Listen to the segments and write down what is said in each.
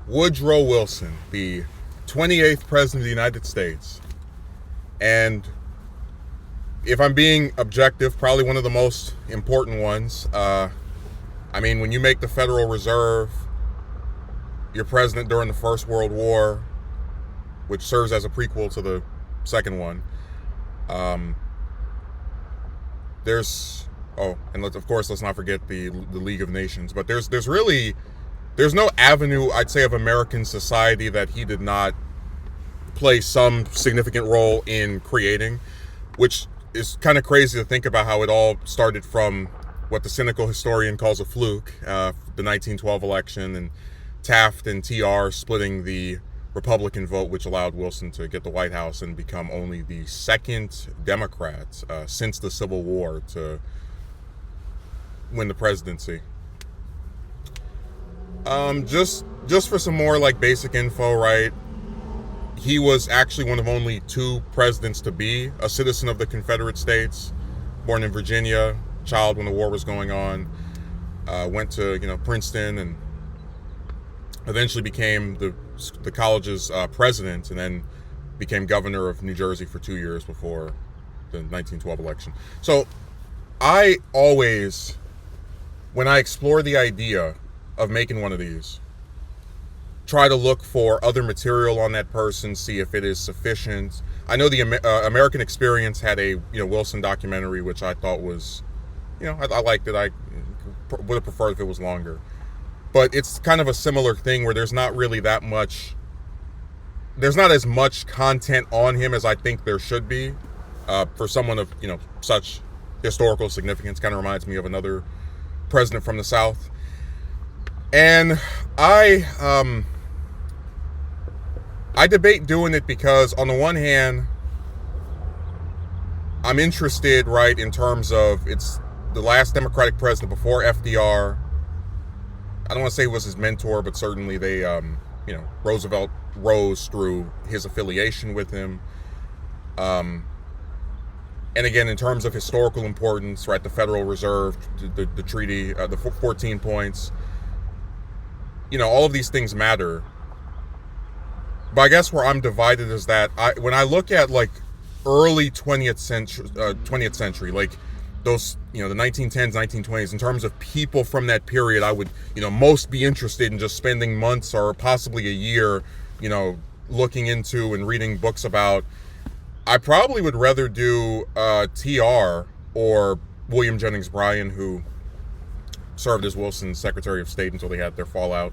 Woodrow Wilson, the 28th President of the United States. And if I'm being objective, probably one of the most important ones. When you make the Federal Reserve your president during the First World War, which serves as a prequel to the second one, there's and of course let's not forget the League of Nations. But there's no avenue, I'd say, of American society that he did not play some significant role in creating, which is kind of crazy to think about how it all started from what the cynical historian calls a fluke, the 1912 election, and Taft and TR splitting the Republican vote, which allowed Wilson to get the White House and become only the second Democrat since the Civil War to win the presidency. Just for some more like basic info, right? He was actually one of only two presidents to be a citizen of the Confederate States, born in Virginia, child when the war was going on, went to Princeton, and eventually became the college's president, and then became governor of New Jersey for 2 years before the 1912 election. So I always, when I explore the idea of making one of these, try to look for other material on that person, see if it is sufficient. I know the American Experience had a Wilson documentary, which I thought was, I liked it. I would have preferred if it was longer. But it's kind of a similar thing where there's not really that much, there's not as much content on him as I think there should be for someone of, such historical significance. Kind of reminds me of another president from the South. And I debate doing it because, on the one hand, I'm interested, right, in terms of it's the last Democratic president before FDR. I don't want to say he was his mentor, but certainly they, Roosevelt rose through his affiliation with him. And again, in terms of historical importance, right, the Federal Reserve, the treaty, the 14 points, all of these things matter. But I guess where I'm divided is that when I look at like early 20th century, like those, the 1910s, 1920s, in terms of people from that period, I would, most be interested in just spending months or possibly a year, looking into and reading books about. I probably would rather do TR or William Jennings Bryan, who served as Wilson's Secretary of State until they had their fallout.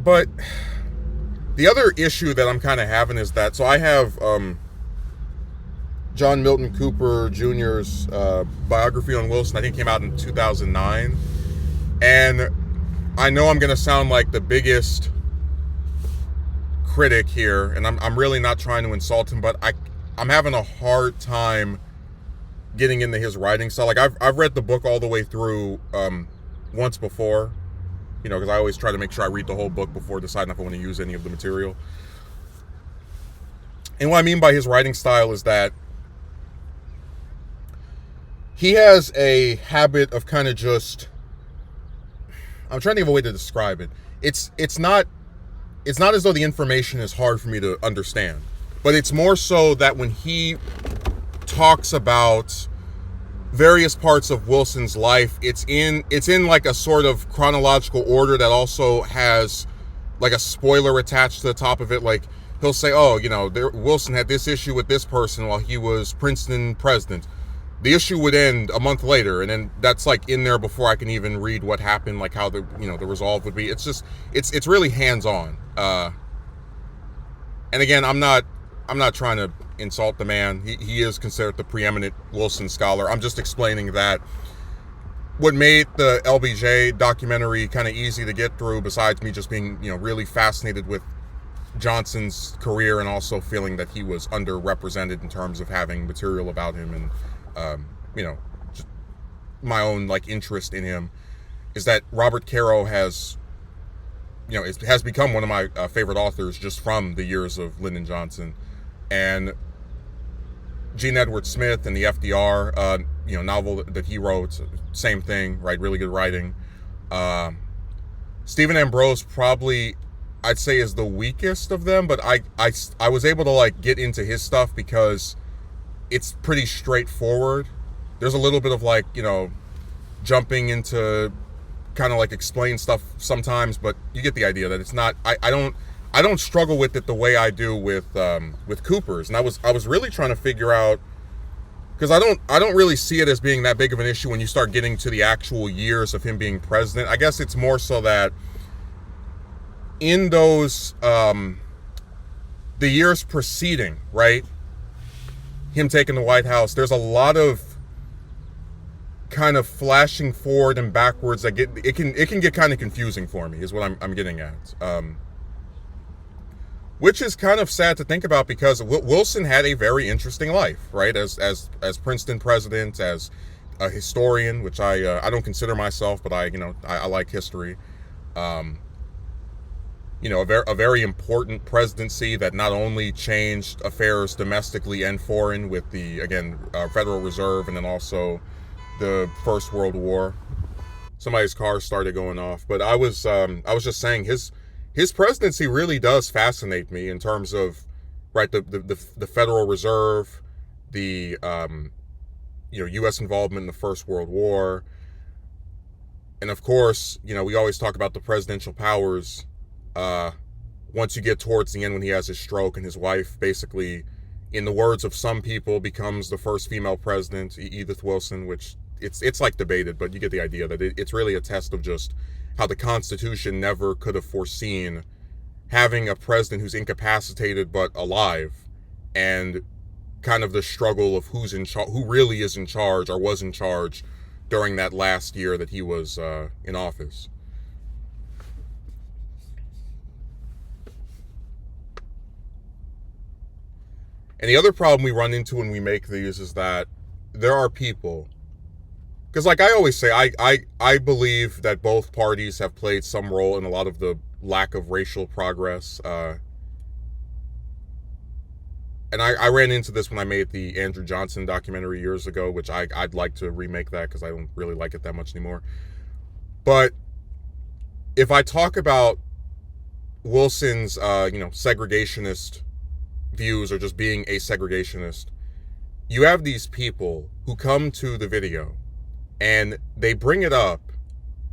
But the other issue that I'm kind of having is that, so I have John Milton Cooper Jr.'s biography on Wilson. I think it came out in 2009. And I know I'm going to sound like the biggest critic here, and I'm really not trying to insult him, but I'm having a hard time getting into his writing style. Like I've read the book all the way through once before, because I always try to make sure I read the whole book before deciding if I want to use any of the material. And what I mean by his writing style is that he has a habit of kind of just, I'm trying to think of a way to describe it. It's not as though the information is hard for me to understand, but it's more so that when he talks about various parts of Wilson's life, it's in like a sort of chronological order that also has like a spoiler attached to the top of it. Like he'll say, Wilson had this issue with this person while he was Princeton president. The issue would end a month later, and then that's like in there before I can even read what happened, like how the resolve would be. It's just it's really hands-on. And again, I'm not trying to insult the man. He is considered the preeminent Wilson scholar. I'm just explaining that what made the LBJ documentary kind of easy to get through, besides me just being really fascinated with Johnson's career and also feeling that he was underrepresented in terms of having material about him, and just my own like interest in him, is that Robert Caro has become one of my favorite authors just from the years of Lyndon Johnson. And Gene Edward Smith and the FDR novel that he wrote, same thing, right? Really good writing. Stephen Ambrose probably, I'd say, is the weakest of them, but I was able to like get into his stuff because it's pretty straightforward. There's a little bit of like, jumping into kind of like explain stuff sometimes, but you get the idea that it's not. I don't struggle with it the way I do with Cooper's, and I was really trying to figure out, because I don't really see it as being that big of an issue when you start getting to the actual years of him being president. I guess it's more so that in those the years preceding, right, him taking the White House, there's a lot of kind of flashing forward and backwards that it can get kind of confusing for me, is what I'm getting at. Which is kind of sad to think about, because Wilson had a very interesting life, right? As Princeton president, as a historian, which I don't consider myself, but I like history. A very important presidency that not only changed affairs domestically and foreign with the Federal Reserve, and then also the First World War. Somebody's car started going off, but I was just saying his presidency really does fascinate me in terms of, right, the Federal Reserve, the U.S. involvement in the First World War, and of course, we always talk about the presidential powers. Once you get towards the end, when he has his stroke and his wife basically, in the words of some people, becomes the first female president, Edith Wilson, which it's like debated, but you get the idea that it's really a test of just how the Constitution never could have foreseen having a president who's incapacitated but alive, and kind of the struggle of who's in charge, who really is in charge or was in charge during that last year that he was in office. And the other problem we run into when we make these is that there are people, because like I always say, I believe that both parties have played some role in a lot of the lack of racial progress. And I ran into this when I made the Andrew Johnson documentary years ago, which I'd like to remake that because I don't really like it that much anymore. But if I talk about Wilson's, segregationist views, or just being a segregationist, you have these people who come to the video and they bring it up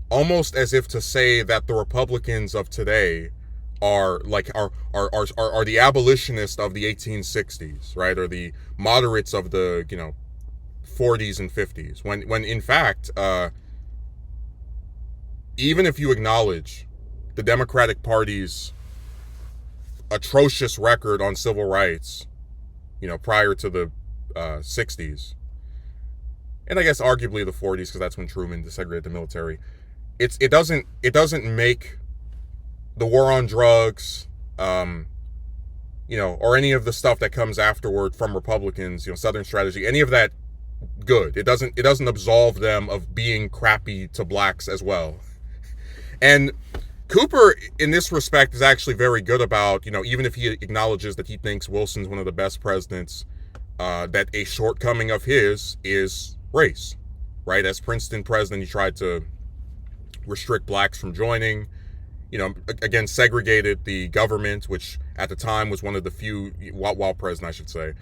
almost as if to say that the Republicans of today are the abolitionists of the 1860s, right, or the moderates of the 40s and 50s, when in fact, even if you acknowledge the Democratic Party's atrocious record on civil rights, prior to the 60s, and I guess arguably the 40s, because that's when Truman desegregated the military. It doesn't make the war on drugs, or any of the stuff that comes afterward from Republicans, Southern strategy, any of that good. It doesn't absolve them of being crappy to blacks as well. And Cooper, in this respect, is actually very good about, even if he acknowledges that he thinks Wilson's one of the best presidents, that a shortcoming of his is race, right? As Princeton president, he tried to restrict blacks from joining, again, segregated the government, which at the time was one of the few, while president, I should say,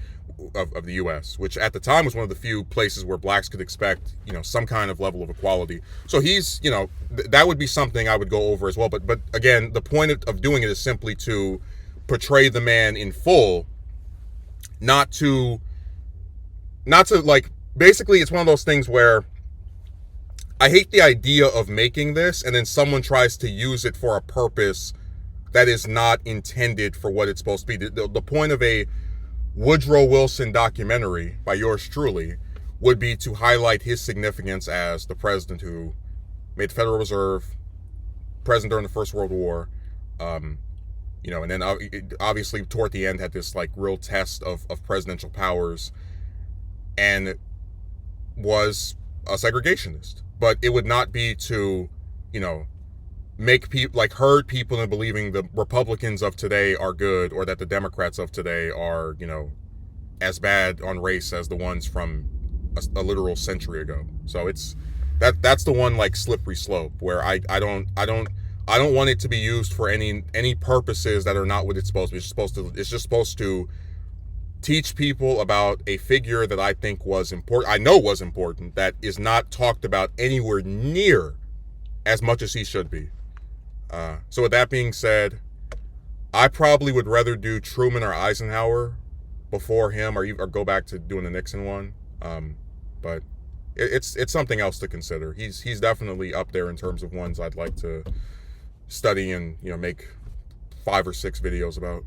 of the U.S., which at the time was one of the few places where blacks could expect, some kind of level of equality. So he's, that would be something I would go over as well. But again, the point of doing it is simply to portray the man in full, not to like, basically it's one of those things where I hate the idea of making this and then someone tries to use it for a purpose that is not intended for what it's supposed to be. The point of a Woodrow Wilson documentary by yours truly would be to highlight his significance as the president who made the Federal Reserve, president during the First World War, and then obviously toward the end had this like real test of presidential powers, and was a segregationist. But it would not be to, make people, like, herd people into believing the Republicans of today are good, or that the Democrats of today are, as bad on race as the ones from a literal century ago. So that's the one, like, slippery slope where I don't I don't want it to be used for any purposes that are not what it's supposed to be. It's just supposed to teach people about a figure that I think was important. I know was important, that is not talked about anywhere near as much as he should be. So with that being said, I probably would rather do Truman or Eisenhower before him, or go back to doing the Nixon one. But it's something else to consider. He's definitely up there in terms of ones I'd like to study and make 5 or 6 videos about.